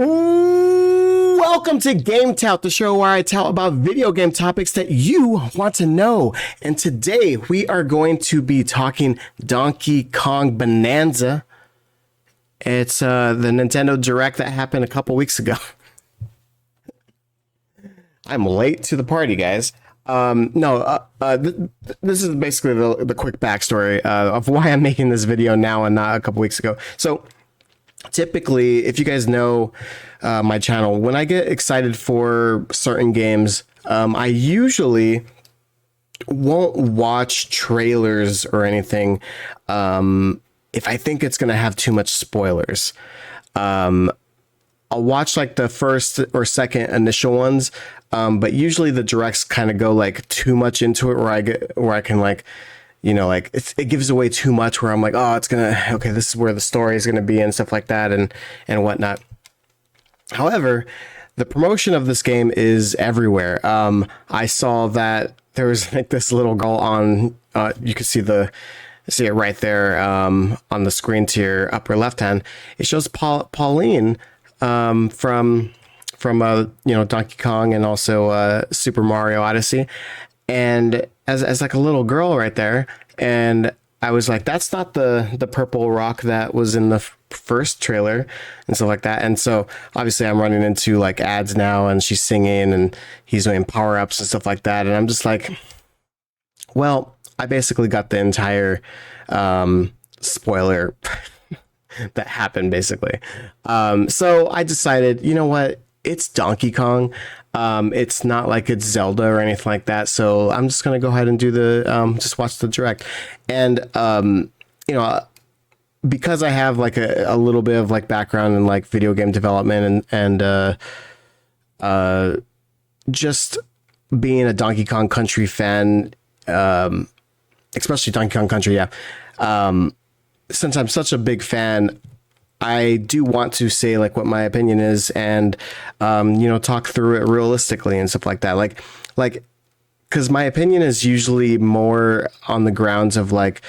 Welcome to GameTout, the show where I tell about video game topics that you want to know. And today we are going to be talking Donkey Kong Bananza. It's the Nintendo Direct that happened a couple weeks ago. I'm late to the party, guys. This is basically the quick backstory of why I'm making this video now and not a couple weeks ago. So typically, if you guys know my channel, when I get excited for certain games, I usually won't watch trailers or anything if I think it's going to have too much spoilers. I'll watch like the first or second initial ones, but usually the directs kind of go like too much into it where I can like, you know, like it gives away too much where I'm like, oh, okay, this is where the story is going to be and stuff like that and whatnot. However, the promotion of this game is everywhere. I saw that there was like this little girl on, you can see it right there on the screen to your upper left hand. It shows Pauline from Donkey Kong and also Super Mario Odyssey, and as like a little girl right there. And I was like, that's not the purple rock that was in the first trailer and stuff like that. And so obviously I'm running into like ads now, and she's singing and he's doing power-ups and stuff like that. And I'm just like, well, I basically got the entire spoiler that happened basically. So I decided, you know what? It's Donkey Kong. It's not like it's Zelda or anything like that. So I'm just going to go ahead and do just watch the direct. And, because I have like a little bit of like background in like video game development and just being a Donkey Kong Country fan, especially Donkey Kong Country. Yeah. Since I'm such a big fan, I do want to say like what my opinion is and, talk through it realistically and stuff like that. Like, cause my opinion is usually more on the grounds of like,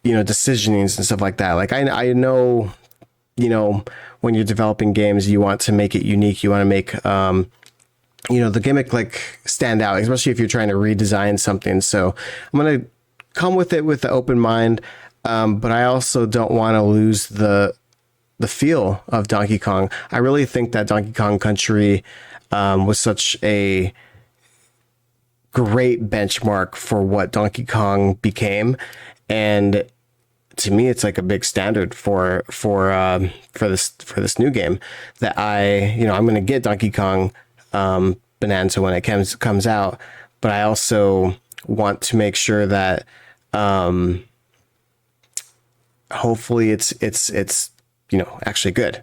decisionings and stuff like that. Like I know, when you're developing games, you want to make it unique. You want to make, the gimmick like stand out, especially if you're trying to redesign something. So I'm going to come with it with the open mind. But I also don't want to lose the feel of Donkey Kong. I really think that Donkey Kong Country was such a great benchmark for what Donkey Kong became, and to me, it's like a big standard for this new game that I'm going to get Donkey Kong Bonanza when it comes out, but I also want to make sure that hopefully it's actually good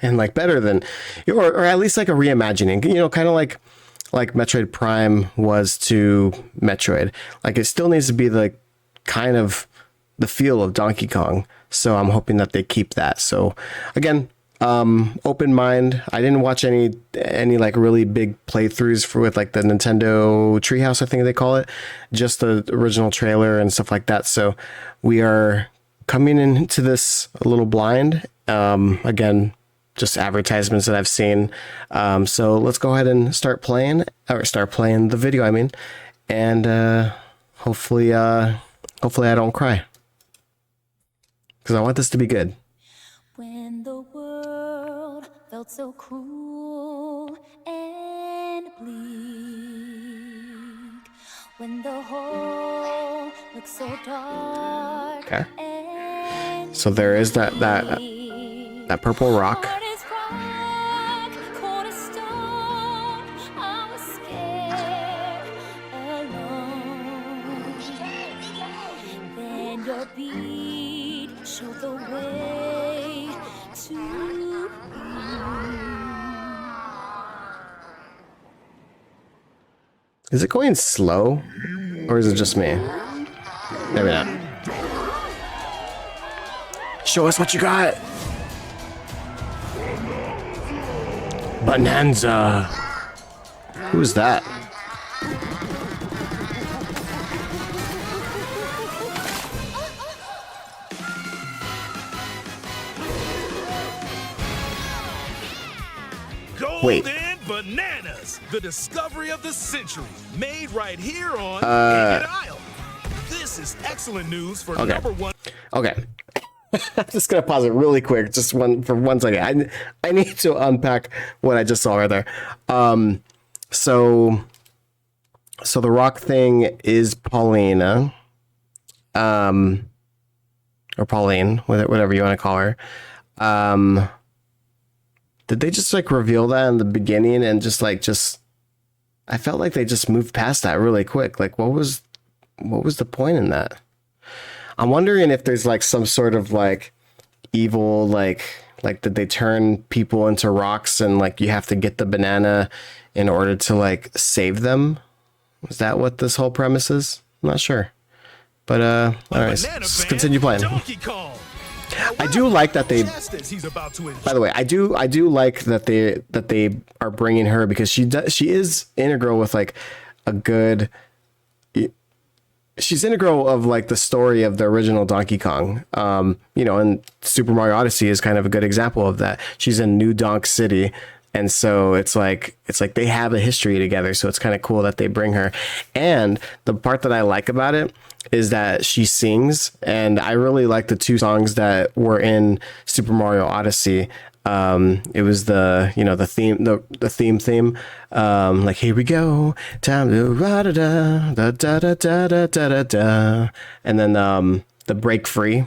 and like better than, or at least like a reimagining, kind of like Metroid Prime was to Metroid. Like it still needs to be the kind of the feel of Donkey Kong. So I'm hoping that they keep that. So again, open mind. I didn't watch any like really big playthroughs with like the Nintendo Treehouse, I think they call it, just the original trailer and stuff like that. So we are coming into this a little blind. Again, just advertisements that I've seen. So let's go ahead and start playing the video, and hopefully I don't cry, because I want this to be good. When the world felt so cruel and bleak, when the whole looked so dark. Okay. So there is that purple rock. Your beat showed the way to you. Is it going slow, or is it just me? Maybe not. Show us what you got. Bananza. Who's that? Wait. Bananas, the discovery of the century, made right here on Isle. This is excellent news for number one. Okay. I'm just gonna pause it really quick, just for 1 second. I need to unpack what I just saw right there. So the rock thing is Paulina, or Pauline, whatever you want to call her. Did they just like reveal that in the beginning and just I felt like they just moved past that really quick. Like what was the point in that? I'm wondering if there's like some sort of like evil, like did they turn people into rocks and like you have to get the banana in order to like save them? Is that what this whole premise is? I'm not sure. But all right, let's continue playing. I do like that they. By the way, I do like that they are bringing her because she is integral with like a good. She's integral of like the story of the original Donkey Kong. You know, and Super Mario Odyssey is kind of a good example of that. She's in New Donk City. And so it's like they have a history together. So it's kind of cool that they bring her. And the part that I like about it is that she sings. And I really like the 2 songs that were in Super Mario Odyssey. It was the theme. Like, here we go, time to da da da da da da da da da. And then the Break Free.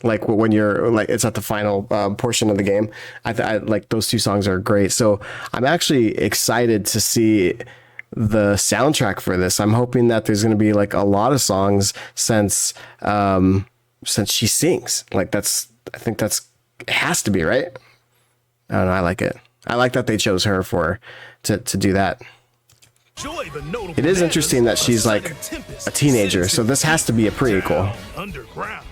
Like when you're like, it's at the final portion of the game. I like those 2 songs are great. So I'm actually excited to see the soundtrack for this. I'm hoping that there's going to be like a lot of songs since she sings. Like I think it has to be, right? I don't know. I like it. I like that they chose her to do that. It is interesting that she's like a teenager. So this has to be a prequel. Underground.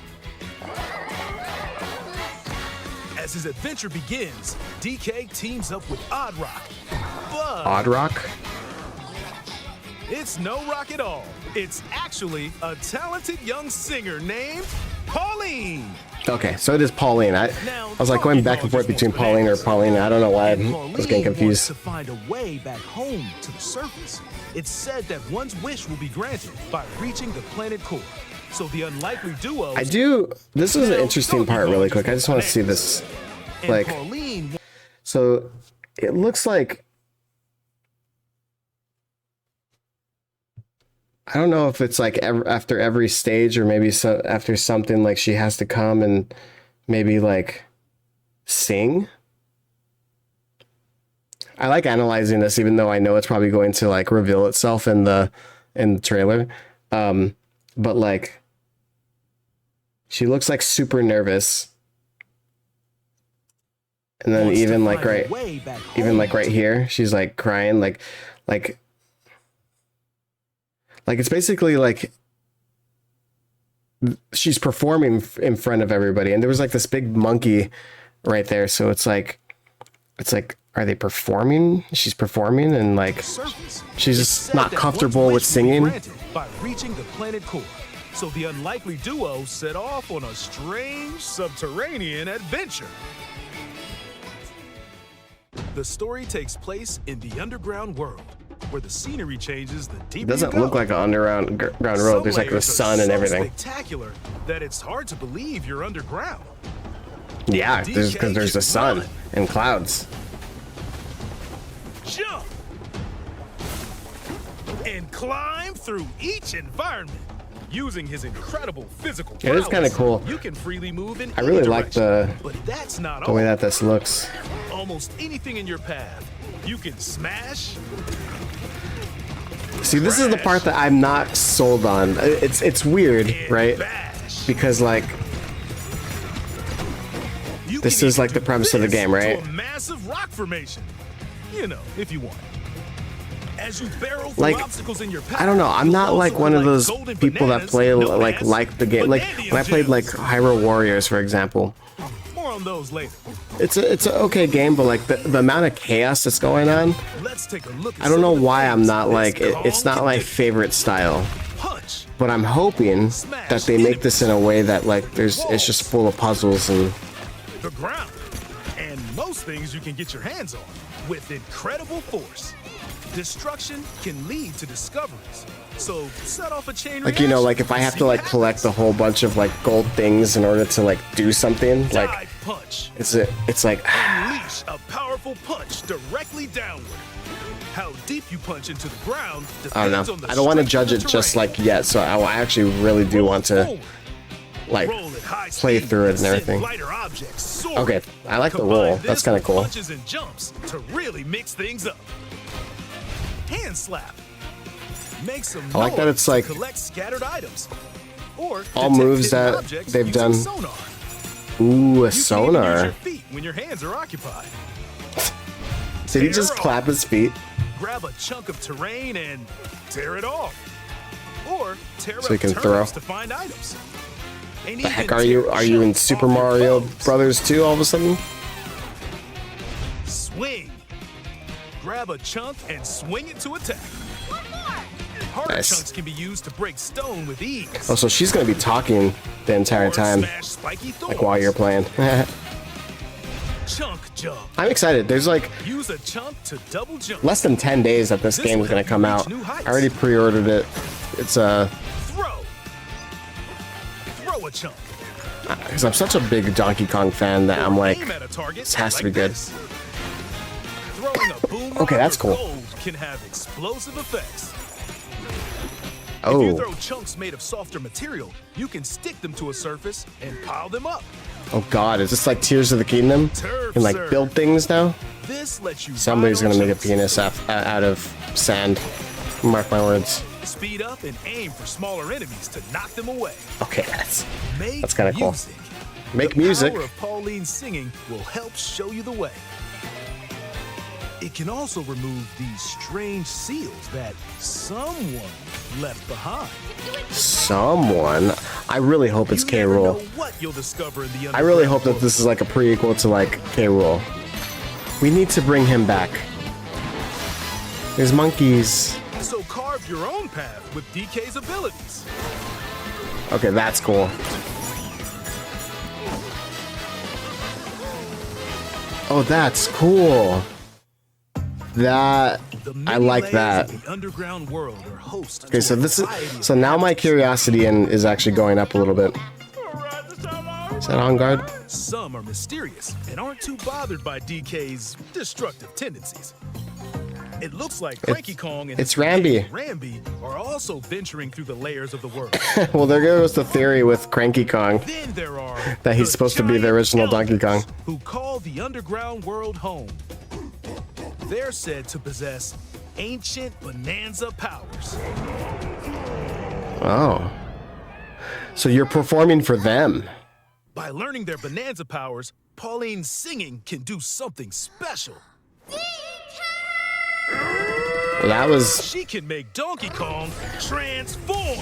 As his adventure begins, DK teams up with Odd Rock. But Odd Rock? It's no rock at all. It's actually a talented young singer named Pauline. Okay, so it is Pauline. I was like going back and forth between Pauline or Pauline. I don't know why I was getting confused. To find a way back home to the surface. It's said that one's wish will be granted by reaching the planet core. So the unlikely duo. This is an interesting part really quick. I just want to see this. Like, so it looks like, I don't know if it's like after every stage or maybe after something like she has to come and maybe like sing. I like analyzing this even though I know it's probably going to like reveal itself in the trailer. But like, she looks like super nervous. And then even like right here, she's like crying, like it's basically like she's performing in front of everybody. And there was like this big monkey right there. So it's like, are they performing? She's performing and like, she's just not comfortable with singing. By reaching the planet core. So the unlikely duo set off on a strange subterranean adventure. The story takes place in the underground world, where the scenery changes the deeper. It doesn't look like an underground road. There's like the sun and everything. Spectacular that it's hard to believe you're underground. Yeah, because there's the sun and clouds. Jump and climb through each environment. Using his incredible physical prowess, it is kind of cool. You can freely move in I really like the way that this looks. Almost anything in your path, you can smash. See, this is the part that I'm not sold on. It's weird, right? Because like this is like the premise of the game, right? A massive rock formation. You know, if you want. As you barrel through like, obstacles in your path, I don't know. I'm not like one of those people that play like the game. Like when I played like Hyrule Warriors, for example. More on those later. It's an okay game, but like the amount of chaos that's going on, Let's take a look at I don't know why I'm not like it's not my favorite style. Punch. But I'm hoping that they make this in a way that like it's just full of puzzles and The ground. than most things you can get your hands on, with incredible force. Destruction can lead to discoveries, so set off a chain Like, you know, like if I have to like collect a whole bunch of like gold things in order to like do something, like Dive punch. it's like Unleash a powerful punch directly downward. How deep you punch into the ground I don't depends know. on the I don't want to strength judge of it the just terrain. like yet, so I actually really do want to Forward. like Roll at high play speed through it and send everything. lighter objects soaring. Okay, I like the Combine roll. this That's kind of with cool. Punches and jumps to really mix things up. Hand slap. Make some I like that noise it's to like collect scattered items. Or all detect moves hidden that objects they've using done. Sonar. Ooh, a You can even use sonar. your feet when your hands are occupied. Did he Tear just off. clap his feet? Grab a chunk of terrain and tear it off. Or tear So you up can turnips throw. to find items. And The heck even are you? tear Are you in chunks Super off your Mario foes. Brothers 2 all of a sudden? Swing. Grab a chunk and swing it to attack. Harder Nice. chunks can be used to break stone with ease. Oh, so she's gonna be talking the entire Or time, smash spiky thorns. like while you're playing. Chunk jump. I'm excited. There's like Use a chunk to double jump. less than 10 days that this This game will is gonna help you come reach out. new heights. I already pre-ordered it. It's Throw. Throw a chunk. because I'm such a big Donkey Kong fan that I'm like, Aim at a target this has to like be good. this. Throwing a boom Okay, rock that's with cool. gold can have explosive effects. If you oh, throw chunks made of softer material, you can stick them to a surface and pile them up. oh God, is this like Tears of the Kingdom? Turf And like serve. build things now? This lets you Somebody's ride on gonna make a chunks, penis out of sand. Mark my words. speed up and aim for smaller enemies to knock them away. Okay, that's Make kinda cool. music. Make The music. power of Pauline's singing will help show you the way. It can also remove these strange seals that someone left behind. Someone. I really hope it's You K never know Rool. what you'll discover in the I really underground hope that world. this is like a prequel to like K Rool. We need to bring him back. There's monkeys. So carve your own path with DK's abilities. Okay, that's cool. Oh, that's cool. That The I many like layers that. of the underground world are host Okay, to so a this is variety so of now my curiosity is actually going up a little bit. Is that on guard? Some are mysterious and aren't too bothered by DK's destructive tendencies. It looks like Cranky Kong and it's his companion Rambi. Rambi are also venturing through the layers of the world. Well, there goes the theory with Cranky Kong. Then there are That he's the supposed to be the giant original Donkey Kong. elders who call the underground world home. They're said to possess ancient Bananza powers. Oh. So you're performing for them. By learning their Bananza powers, Pauline's singing can do something special. Well, that was She can make Donkey Kong transform.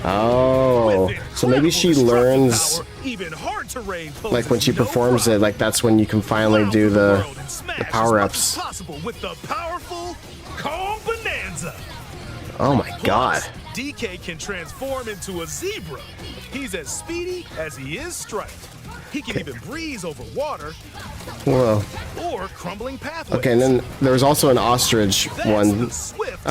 oh. With So maybe she incredible learns destructive power, even hard-terrain like when poses she no performs it, problem. like that's when you can finally Wow do the world and smash the as power-ups. much as possible with the powerful Kong Bananza. Oh my God. Plus, DK can transform into a zebra. He's as speedy as he is striped. He can even breeze over water Whoa. or crumbling pathways. Okay, and then there was also an ostrich That's one the swift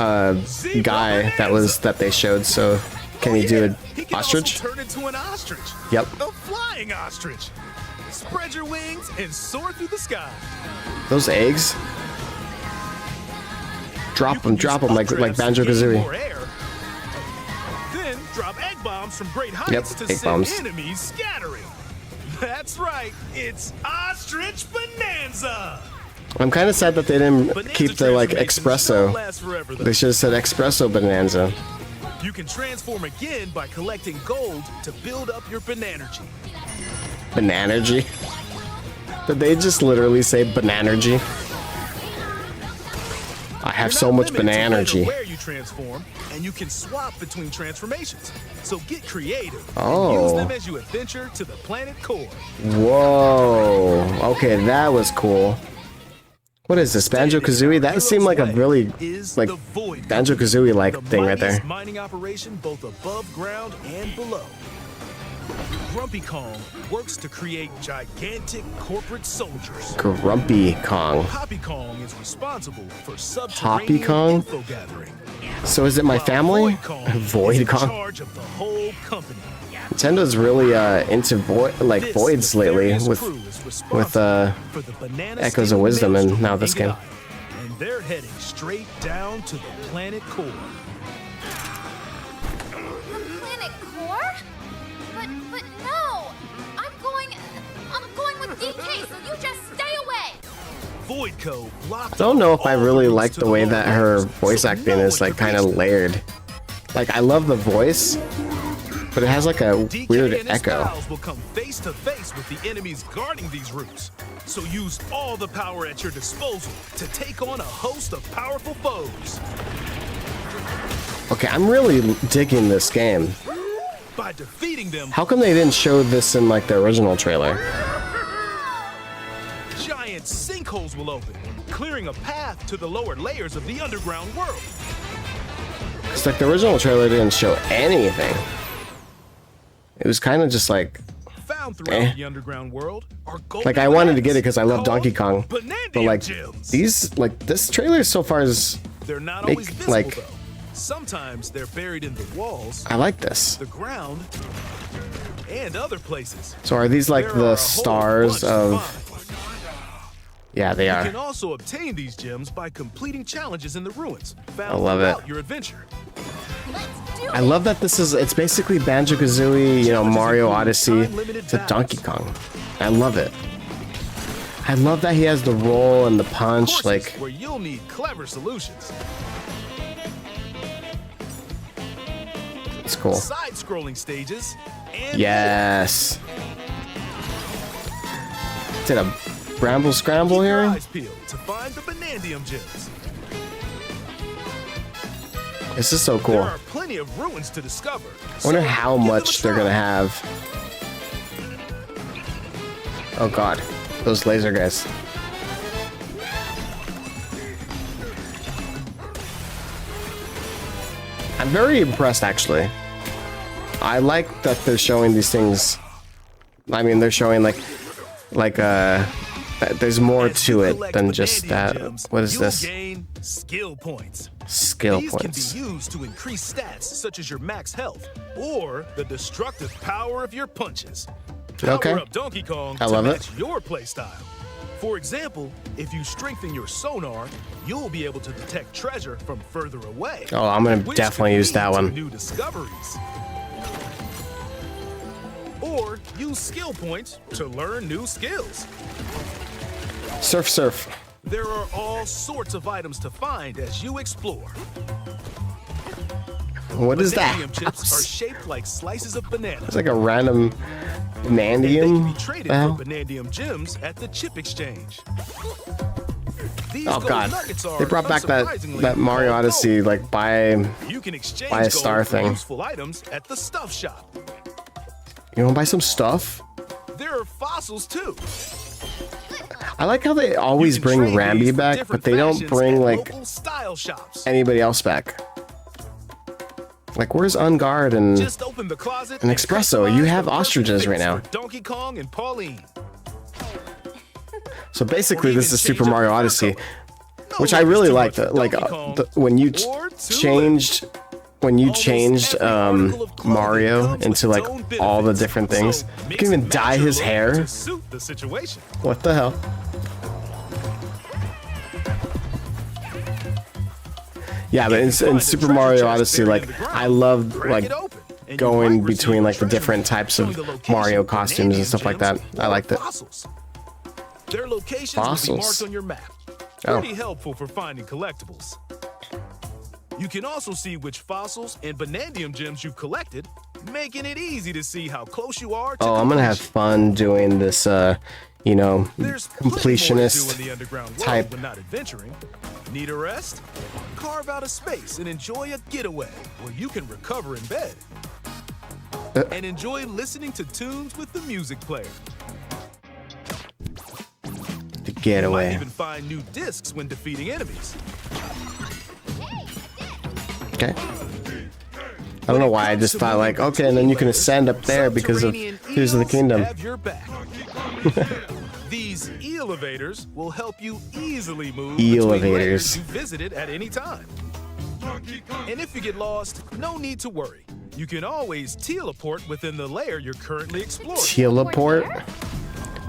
zebra guy Bananza. that they showed. So can you do He an can ostrich? also turn into an ostrich. Yep. A flying ostrich. Spread your wings and soar through the sky. Those eggs. Drop You can them use like updrafts to Banjo gain Kazooie. more air. Then drop egg bombs from great heights Yep, to egg send bombs. enemies scattering. That's right, it's Ostrich Bananza. I'm kind of sad that they didn't Bananza keep the like transformations don't espresso. last forever, though. They should have said espresso bonanza. You can transform again by collecting gold to build up your Bananergy. Bananergy. Did they just literally say bananergy? I have You're so not much limited to when or bananergy. where you transform, and you can swap between transformations. So get creative Oh. and use them as you adventure to the planet core. Whoa. Okay, that was cool. What is this, Banjo Kazooie? That seemed like a really Is like the Void Banjo Kazooie like the thing right there. mightiest mining operation both above ground and below. Grumpy Kong works to create gigantic corporate soldiers. Grumpy Kong. Poppy Kong is responsible for Poppy subterranean Kong? info gathering. So is it my While family? Void Kong Void is in Kong. charge of the whole company. Nintendo's really into This voids lately nefarious with crew is with responsible for the Banana Echoes State of Wisdom and Maelstrom now this game. And they're heading straight down to the planet core. The planet core? But no! I'm going with DK, so you just stay away! Voidco blocked I don't know if I all really routes like to the way lower that her layers, voice so acting no is one like could kind of reach them. layered. Like I love the voice, but it has like a DK weird and his echo. pals will come face to face with the enemies guarding these routes. So use all the power at your disposal to take on a host of powerful foes. Okay, I'm really digging this game. By defeating them, How come they didn't show this in like the original trailer? giant sinkholes will open, clearing a path to the lower layers of the underground world. It's like the original trailer didn't show anything. It was kind of just like Found throughout the underground world are golden I wanted to get it bananas because I love called Donkey Kong, Bananza but like gems. these this trailer so far is They're not make, always visible like- though. Sometimes they're buried in the walls, I like this. the ground, and other places. So are these like There are the a whole stars bunch to of? find. Yeah, they You are. can also obtain these gems by completing challenges in the ruins found I love it. throughout your adventure. Let's do I love that this is it's basically Banjo-Kazooie, you know, Mario Odyssey to Donkey Kong. I love it. I love that he has the roll and the punch. Courses Like where you'll need clever solutions. it's cool. Side-scrolling stages and Yes. Did a bramble scramble keep your here? eyes peeled to find the Banandium gems. This is so There cool. are plenty of ruins to discover. I wonder so how give them a much they're gonna try. have. Oh god, those laser guys. I'm very impressed actually. I like that they're showing these things. I mean, they're showing like that there's more As to you it collect than just Banandium that. gems, What is you'll this? gain skill points. Skill These points. can be used to increase stats such as your max health or the destructive power of your punches. Power Okay. up Donkey Kong I to love it. match your playstyle. For example, if you strengthen your sonar, you'll be able to detect treasure from further away. Oh, I'm gonna which definitely could use that lead to one. New discoveries. Or use skill points to learn new skills. Surf. There are all sorts of items to find as you explore. What is that? Banandium chips are shaped like slices of banana. It's like a random And they can be Banandium. traded Well, for Banandium gems at the chip exchange. These oh gold god, nuggets are they brought back unsurprisingly that Mario called Odyssey gold. like buy. You can exchange buy a gold star for thing. useful items at the stuff shop. You want to buy some stuff? There are fossils too. I like how they always You can bring trade these Rambi for back, different but they don't fashions bring at like local style shops. anybody else back. Like where's Ungard and Just open the closet and and Espresso? customize You the have perfect ostriches right fits now. for Donkey Kong and Pauline. So basically, Or this even is change Super up Mario the fur Odyssey, color. No which I love is really too liked. much for Like Donkey Kong when you or too changed Almost every article of clothing Mario comes into with like its own all the benefits. different things. So You mix can even and dye match your his look hair. to suit the situation. What the hell? Yeah, but in Find a Super treasure Mario chest Odyssey, buried like in the ground, I love crack like it open, and you going might receive between a like the treasure different map types of showing the location Mario of costumes and Banandium stuff like that. gems I or liked it. fossils. Their locations will be Fossils. marked on your map. Oh. Pretty helpful for finding collectibles. You can also see which fossils and Banandium gems you've collected, making it easy to see how close you are to Oh, I'm gonna have completion. fun doing this, you know, There's plenty more to do in completionist the underground world type. when not adventuring. Need a rest? Carve out a space and enjoy a getaway where you can recover in bed. And enjoy listening to tunes with the music player. The Might getaway. even find new discs when defeating enemies. Okay. I don't know why I just thought like, okay, and then you can ascend up there because of Tears of the Kingdom. Have your back. These elevators will help you easily move between layers you visited at any time. And if you get lost, no need to worry. You can always teleport within the layer you're currently exploring. Teleport?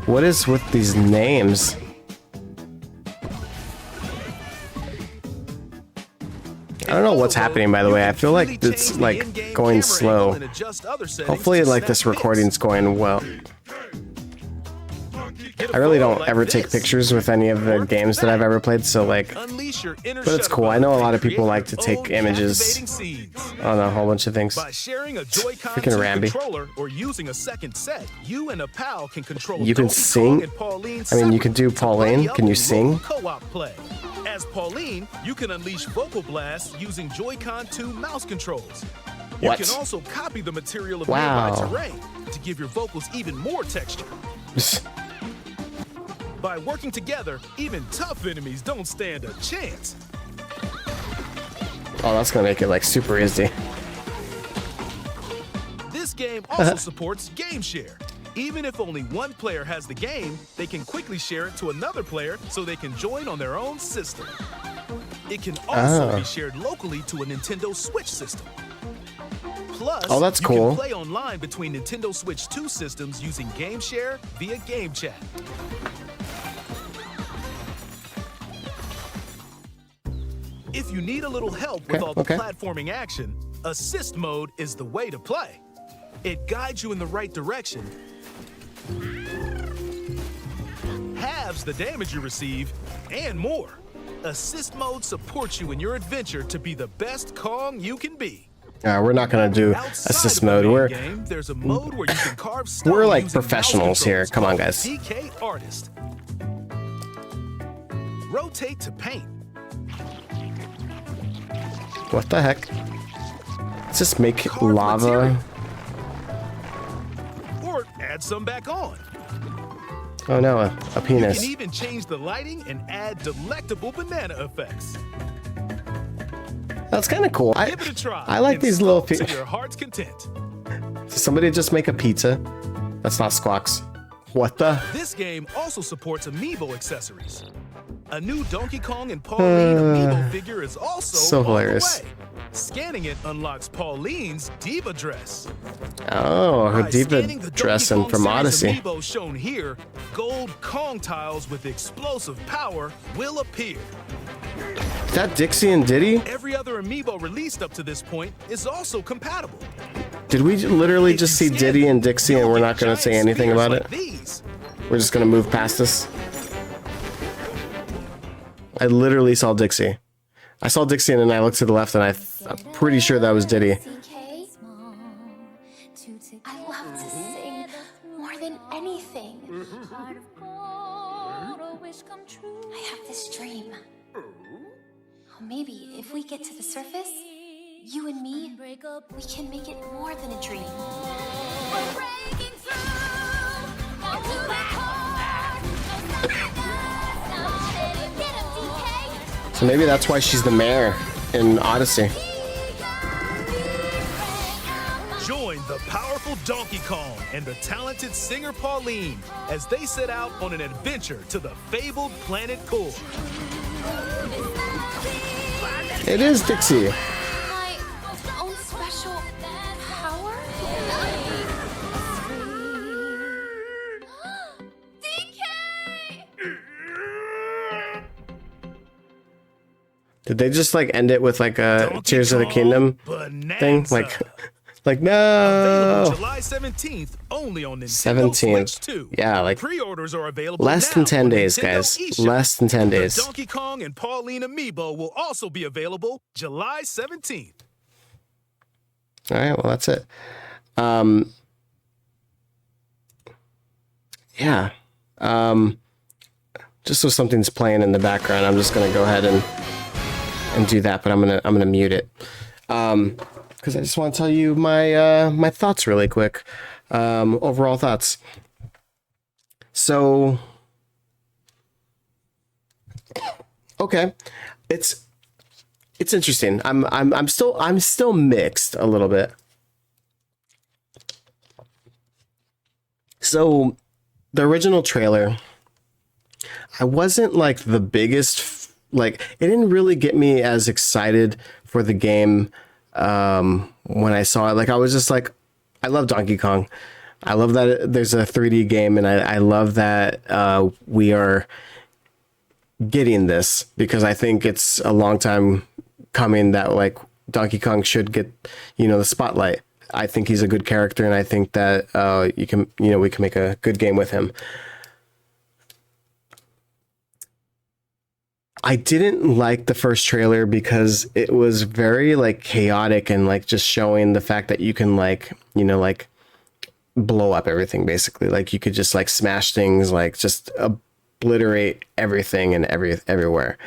What is with these names? I don't know what's happening, by the way. I feel like it's like going slow. Hopefully like this recording's going well. I really don't ever take pictures with any of the games that I've ever played, so like, but it's cool. I know a lot of people like to take images on a whole bunch of things. By sharing a Joy-Con Freaking Rambi. controller or using a second set, you and a pal can control You can Donkey sing? Kong and Pauline I mean, you can do separately to Pauline. buddy up Can you in sing? local co-op play. As Pauline, you can unleash vocal blasts using Joy-Con 2 mouse controls. You What? can also copy the material of Wow. nearby terrain to give your vocals even more texture. By working together, even tough enemies don't stand a chance. Oh, that's gonna make it like super easy. This game also supports Game Share. Even if only one player has the game, they can quickly share it to another player so they can join on their own system. It can also be shared locally to a Nintendo Switch system. Plus, Oh, that's you cool. can play online between Nintendo Switch 2 systems using Game Share via Game Chat. If you need a little help with all the platforming action, Assist Mode is the way to play. It guides you in the right direction, halves the damage you receive, and more. Assist Mode supports you in your adventure to be the best Kong you can be. We're not gonna do Outside assist of the mode. main We're game, there's a mode where you can carve stone we're like using professionals mouse here. controls Come on, called guys. DK Artist. Rotate to paint. What the heck? Let's just make Carve lava. material. Or add some back on. Oh no, a You penis. can even change the lighting and add delectable banana effects. That's kind of cool. Give it a try. I like and these little sculpt to pe- your heart's content. Did somebody just make a pizza? That's not Squawks. What the? This game also supports amiibo accessories. A new Donkey Kong and Pauline amiibo figure is also So on hilarious. the way. Scanning it unlocks Pauline's Diva dress. Oh, her By diva scanning the Donkey dressing Kong from series Odyssey. amiibo shown here, gold Kong tiles with explosive power will appear. Is that Dixie and Diddy? Every other amiibo released up to this point is also compatible. Did we literally If just you see scan Diddy it, and Dixie and you'll we're get not going to giant say anything spears about like it? These. We're just going to move past this? I literally saw Dixie. I saw Dixie and then I looked to the left and I'm pretty sure that was Diddy. I love to sing more than anything. I have this dream. Oh, maybe if we get to the surface, you and me, we can make it more than a dream. We're breaking through. Now to the heart. No stopping us. Get him, DK. So maybe that's why she's the mayor in Odyssey. Join the powerful Donkey Kong and the talented singer Pauline as they set out on an adventure to the fabled planet Core. It is Dixie. My own special power? DK! Did they just like end it with like a Donkey Tears of the Kong Kingdom thing? Bananza. Like Available no. July 17th only on Nintendo 17th. Switch 2. Yeah, like Pre-orders are available less now than 10 on days, Nintendo guys. eShop. Less than 10 The days. Donkey Kong and Pauline amiibo will also be available July 17th. All right, well that's it. Yeah. Just so something's playing in the background, I'm just gonna go ahead and do that, but I'm gonna mute it. Because I just want to tell you my my thoughts really quick. Overall thoughts. So, okay, it's interesting. I'm still mixed a little bit. So the original trailer, I wasn't like the biggest, like it didn't really get me as excited for the game when I saw it. Like I was just like, I love Donkey Kong. I love that there's a 3D game, and I love that we are getting this, because I think it's a long time coming that like Donkey Kong should get, the spotlight. I think he's a good character, and I think that we can make a good game with him. I didn't like the first trailer because it was very like chaotic and like just showing the fact that you can like blow up everything, basically. Like you could just like smash things, like just obliterate everything and everywhere.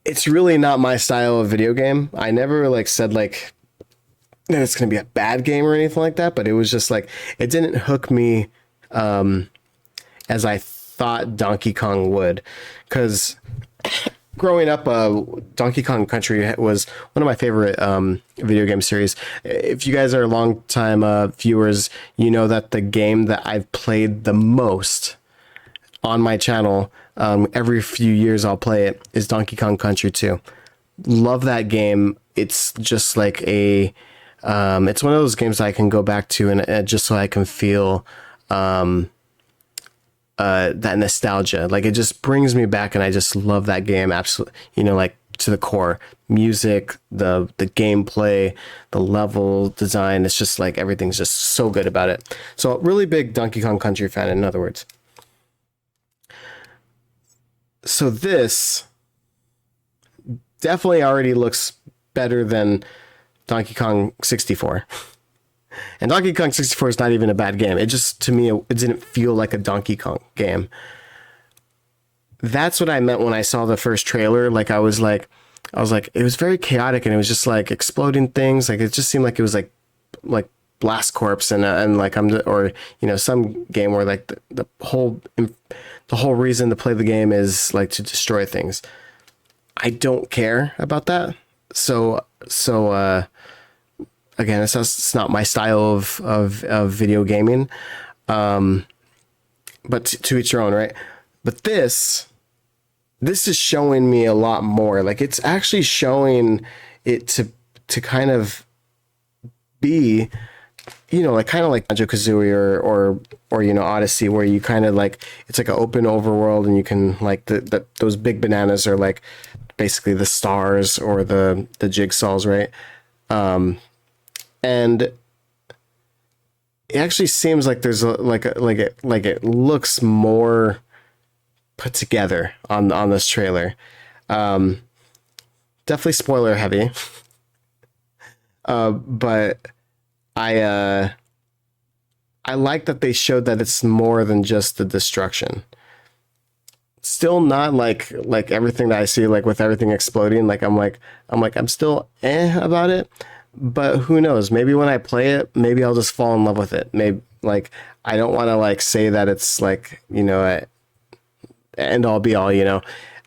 It's really not my style of video game. I never like said like that it's going to be a bad game or anything like that, but it was just like, it didn't hook me as I thought Donkey Kong would, because growing up, Donkey Kong Country was one of my favorite video game series. If you guys are longtime viewers, you know that the game that I've played the most on my channel, every few years I'll play it, is Donkey Kong Country 2. Love that game. It's just like it's one of those games I can go back to and just so I can feel that nostalgia. Like it just brings me back, and I just love that game absolutely, like to the core. Music, the gameplay, the level design, it's just like everything's just so good about it. So really big Donkey Kong Country fan, in other words. So this definitely already looks better than Donkey Kong 64. And Donkey Kong 64 is not even a bad game. It just, to me, it didn't feel like a Donkey Kong game. That's what I meant when I saw the first trailer. Like I was like, it was very chaotic, and it was just like exploding things. Like it just seemed like it was like Blast Corps and like some game where like the whole reason to play the game is like to destroy things. I don't care about that. So again, it's not my style of video gaming. But to each your own, right? But this is showing me a lot more. Like it's actually showing it to kind of be, like kind of like Banjo-Kazooie or Odyssey, where you kind of like, it's like an open overworld, and you can like those big bananas are like basically the stars or the jigsaws, right? And it actually seems like there's it looks more put together on this trailer. Definitely spoiler heavy. But I like that they showed that it's more than just the destruction. Still not like everything that I see, like with everything exploding. I'm still about it. But who knows? Maybe when I play it, maybe I'll just fall in love with it. Maybe like I don't want to like say that it's like end all be all.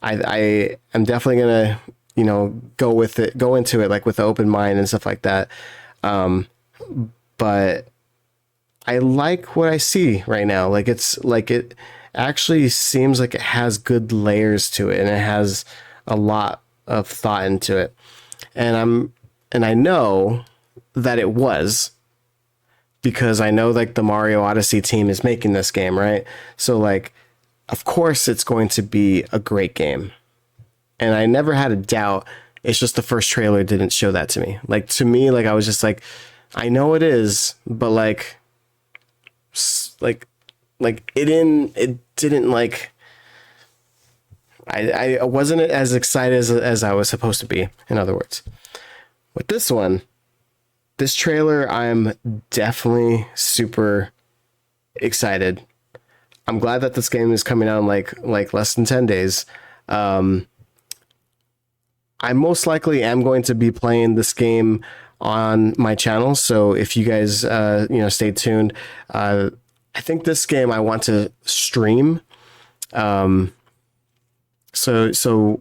I am definitely gonna go into it like with an open mind and stuff like that. But I like what I see right now. Like it's like it actually seems like it has good layers to it, and it has a lot of thought into it. And I know that it was, because I know like the Mario Odyssey team is making this game, right? So like, of course it's going to be a great game. And I never had a doubt. It's just the first trailer didn't show that to me. Like to me, like I was just like, I know it is, but like it didn't like, I wasn't as excited as I was supposed to be, in other words. With this trailer, I'm definitely super excited. I'm glad that this game is coming out in like less than 10 days. I most likely am going to be playing this game on my channel. So if you guys, stay tuned. I think this game I want to stream. So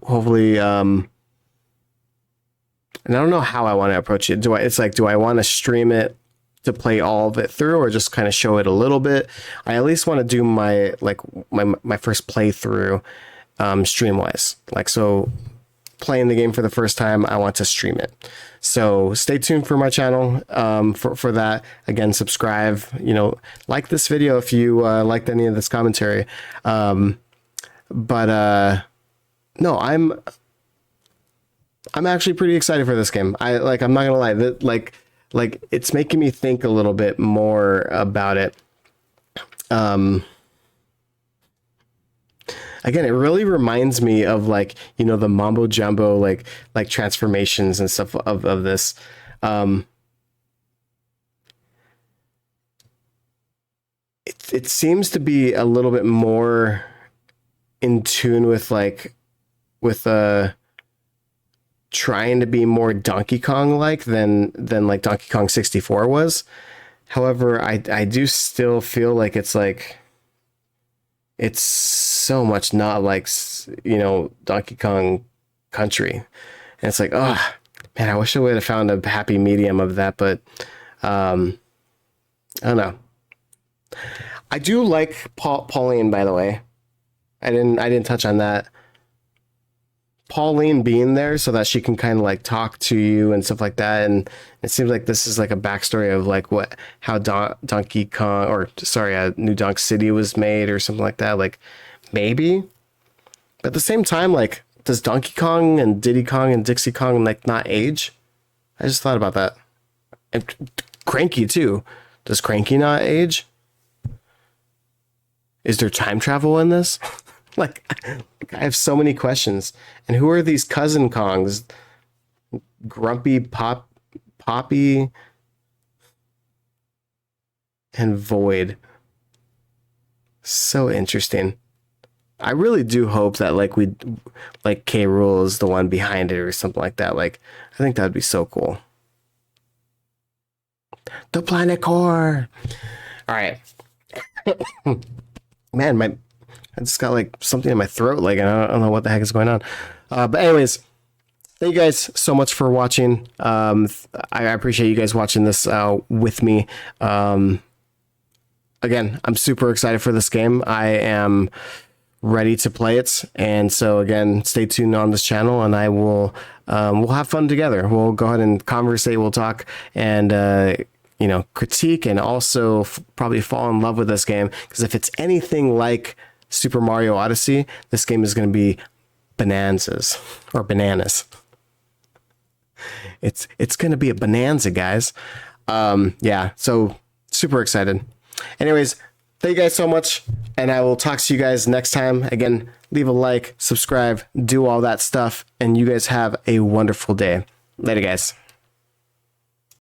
hopefully, And I don't know how I want to approach it. Do I want to stream it to play all of it through, or just kind of show it a little bit? I at least want to do my first playthrough stream wise. Like, so playing the game for the first time, I want to stream it. So stay tuned for my channel for that. Again, subscribe, like this video if you liked any of this commentary. No, I'm actually pretty excited for this game. I'm not gonna lie, that like it's making me think a little bit more about it. Again, it really reminds me of the mambo jumbo like transformations and stuff of this. It seems to be a little bit more in tune with trying to be more Donkey Kong like than like Donkey Kong 64 was. However, I do still feel like it's so much not like Donkey Kong Country, and it's like, oh man, I wish I would have found a happy medium of that, but I don't know. I do like Pauline, by the way. I didn't touch on that. Pauline being there so that she can kind of talk to you and stuff like that, and it seems like this is a backstory of how Donkey Kong, or sorry, New Donk City was made or something like that. Maybe, but at the same time, does Donkey Kong and Diddy Kong and Dixie Kong not age? I just thought about that. And Cranky too. Does Cranky not age? Is there time travel in this? I have so many questions. And who are these cousin Kongs? Grumpy Poppy and Void. So interesting. I really do hope that K Rools is the one behind it or something like that. I think that'd be so cool. The Planet Core. All right. Man, I just got something in my throat. I don't know what the heck is going on. But anyways, thank you guys so much for watching. I appreciate you guys watching this with me. Again, I'm super excited for this game. I am ready to play it. And so again, stay tuned on this channel, and I will we'll have fun together. We'll go ahead and conversate. We'll talk and critique, and also probably fall in love with this game, because if it's anything like Super Mario Odyssey, this game is going to be bananas. It's going to be a bonanza, guys. Yeah, so super excited. Anyways, thank you guys so much, and I will talk to you guys next time. Again, leave a like, subscribe, do all that stuff, and you guys have a wonderful day. Later, guys.